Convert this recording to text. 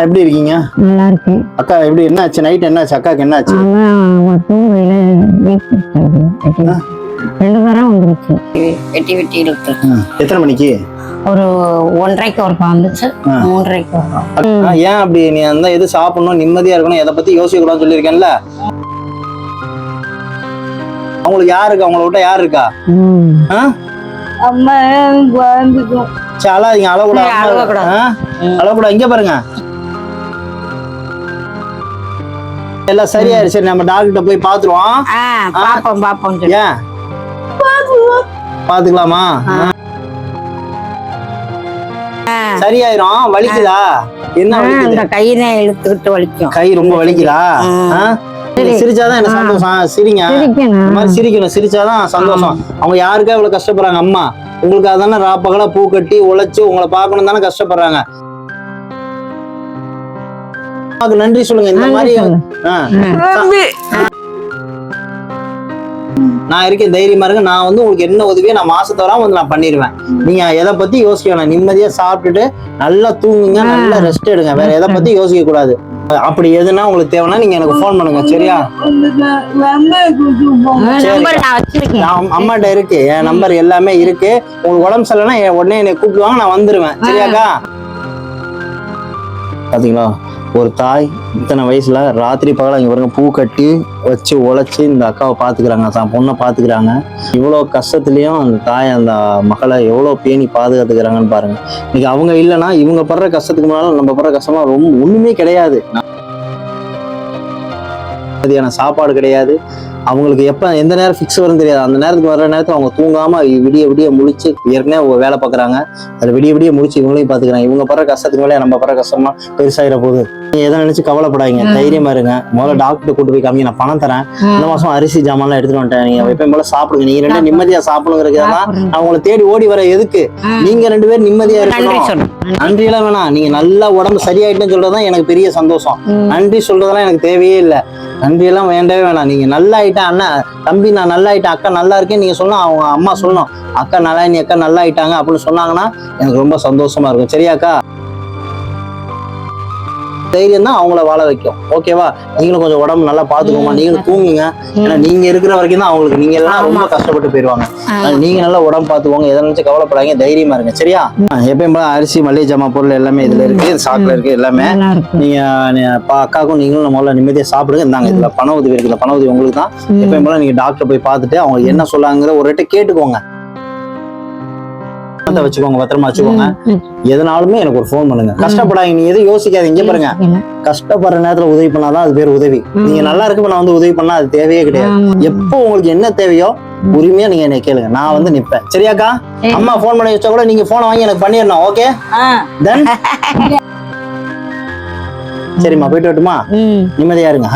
எப்படி இருக்கீங்க? நல்லா இருக்கேன். அக்கா எப்படி என்னாச்சு? நைட் என்னாச்சு? அக்காக்கு என்னாச்சு? தூங்கையில 2 தரம் வந்துருச்சு. வெட்டி வெட்டி இழுத்து. எத்தனை மணிக்கு? ஒரு 1:30க்கு ஒருக்கா வந்துச்சு. 3:30க்கு ஒருக்கா. ஏன் அப்படி? நீ அந்த எது சாப்பிடணும், நிம்மதியா இருக்கணும், எதை பத்தி யோசிக்க கூடாதுன்னு சொல்லியிருக்கேன்ல. அவங்களுக்கு யாரு இருக்கா? அவங்கள விட்டா யாரு இருக்கா? அம்மா வந்துடும். சரி, அழாதீங்க, அழக்கூடாது. அழக்கூடாது. இங்க பாருங்க, எல்லாம் சரியாயிரு. சரி, நம்ம டாக்டர் போய் பாத்துருவோம். ஏன் பாத்துக்கலாமா? சரியாயிரும். வலிக்குதா? என்ன வலிக்குது? கையில இழுத்துக்கிட்டு வலிக்கும். கை ரொம்ப வலிக்குதா? சிரிச்சாதான் என்ன சந்தோஷம். சிரிங்க, இந்த மாதிரி சிரிக்கணும். சிரிச்சாதான் சந்தோஷம். அவங்க யாருக்கா இவ்வளவு கஷ்டப்படுறாங்க? அம்மா உங்களுக்கு அதானே ராப்பகலா பூ கட்டி உழைச்சு உங்களை பார்க்கணும் தானே கஷ்டப்படுறாங்க. நன்றி சொல்லுங்க. இந்த மாதிரி நான் இருக்கேன், தைரியமா இருங்க. நான் வந்து உங்களுக்கு என்ன உதவியோ நான் மாசத்தை வராம வந்து நான் பண்ணிடுவேன். நீங்க எதை பத்தி யோசிக்க வேணாம். நிம்மதியா சாப்பிட்டுட்டு நல்லா தூங்குங்க, நல்லா ரெஸ்ட் எடுங்க. வேற எதை பத்தி யோசிக்க கூடாது. அப்படி எதுனா உங்களுக்கு தேவைன்னா நீங்க எனக்கு போன் பண்ணுங்க. சரியா? அம்மாட்ட இருக்கு, என் நம்பர் எல்லாமே இருக்கு. உங்களுக்கு உடம்பு சரியில்லைன்னா உடனே என்னை கூப்பிடுவாங்க, நான் வந்துருவேன். சரியாக்கா? பாத்தீங்களா, ஒரு தாய் இத்தனை வயசுல ராத்திரி பகல இங்க பாருங்க பூ கட்டி வச்சு உழைச்சி இந்த அக்காவை பாத்துக்கிறாங்க, தான் பொண்ணை பாத்துக்கிறாங்க. இவ்வளவு கஷ்டத்துலயும் அந்த தாய் அந்த மகளை எவ்வளவு பேணி பாதுகாத்துக்கிறாங்கன்னு பாருங்க. இன்னைக்கு அவங்க இல்லைன்னா இவங்க படுற கஷ்டத்துக்கு முன்னாலும் நம்ம படுற கஷ்டமா ரொம்ப ஒண்ணுமே கிடையாது. மதியான சாப்பாடு கிடையாது. அவங்களுக்கு எப்ப எந்த நேரம் ஃபிக்ஸ் வரும் தெரியாது. அந்த நேரத்துக்கு வர்ற நேரத்தில் அவங்க தூங்காம விடிய விடிய முழிச்சு ஏற்கனவே வேலை பார்க்குறாங்க. அதை விடிய விடிய முடிச்சு இவங்களையும் பார்த்துக்கிறாங்க. இவங்க படுற கஷ்டத்துக்கு மேலே நம்ம படுற கஷ்டமா பெருசாயிர போகுது. நீங்க எதை நினைச்சு கவலைப்படாதீங்க, தைரியமா இருங்க. முதல்ல டாக்டர் கூட்டு போய் காமிங்க, நான் பணம் தரேன். இந்த மாசம் அரிசி ஜாமான்லாம் எடுத்துட்டு வந்துட்டேன். நீங்க எப்பயும் போல சாப்பிடுங்க. நீங்க 2 நிம்மதியா சாப்பிடுங்கிறதுதான் நான் உங்களை தேடி ஓடி வர. எதுக்கு? நீங்க 2 பேரும் நிம்மதியா இருக்கணும். நன்றி எல்லாம் வேணாம். நீங்க நல்லா உடம்பு சரியாயிட்டுன்னு சொல்றதுதான் எனக்கு பெரிய சந்தோஷம். நன்றி சொல்றதெல்லாம் எனக்கு தேவையே இல்லை. நன்றி எல்லாம் வேண்டவே வேணாம். நீங்க நல்லா ஆயிட்டா அண்ணா தம்பி நான் நல்லா ஆயிட்டேன், அக்கா நல்லா இருக்கேன் நீங்க சொன்னா அவங்க அம்மா சொல்லணும், அக்கா நல்லா நீ அக்கா நல்லா ஆயிட்டாங்க அப்படின்னு சொன்னாங்கன்னா எனக்கு ரொம்ப சந்தோஷமா இருக்கும். சரியாக்கா? தைரியம் தான் அவங்கள வாழ வைக்கும். ஓகேவா? நீங்களும் கொஞ்சம் உடம்பு நல்லா பாத்துக்கோமா. நீங்களும் தூங்குங்க. ஏன்னா நீங்க இருக்கிற வரைக்கும் தான் அவங்களுக்கு, நீங்க எல்லாம் ரொம்ப கஷ்டப்பட்டு போயிருவாங்க. நீங்க நல்லா உடம்பு பாத்துக்கோங்க. எதை நினைச்சு கவலைப்படாதீங்க, தைரியமா இருங்க. சரியா? எப்பயும் போல அரிசி மளிகை ஜாமா பொருள் எல்லாமே இதுல இருக்கு, சாக்குல இருக்கு எல்லாமே. நீங்க அக்காவுக்கும் நீங்களும் முதல்ல நிம்மதியா சாப்பிடுங்க. இந்தாங்க இதுல பண உதவி இருக்குல்ல, பண உதவி உங்களுக்கு தான். எப்பயும் போல நீங்க டாக்டர் போய் பார்த்துட்டு அவங்க என்ன சொல்லாங்கிற ஒரு ரெட்டை கேட்டுக்கோங்க. வச்சுக்கோங்க, பத்திரமா வச்சுக்கோங்க. எதனாலுமே எனக்கு ஒரு போன் பண்ணுங்க. கஷ்டப்படாதீங்க, நீ எதுவும் யோசிக்காதீங்க. இங்க பாருங்க, கஷ்டப்படுற நேரத்துல உதவி பண்ணாதான் அது பேர் உதவி. நீங்க நல்லா இருக்கு நான் வந்து உதவி பண்ணா அது தேவையே கிடையாது. எப்போ உங்களுக்கு என்ன தேவையோ உரிமையா நீங்க என்ன கேளுங்க, நான் வந்து நிப்பேன். சரியாக்கா? அம்மா போன் பண்ணி வச்சா கூட நீங்க போனை வாங்கி எனக்கு பண்ணிடணும். Okay then? சரிம்மா, போயிட்டு வரட்டுமா? நிம்மதியா இருங்க.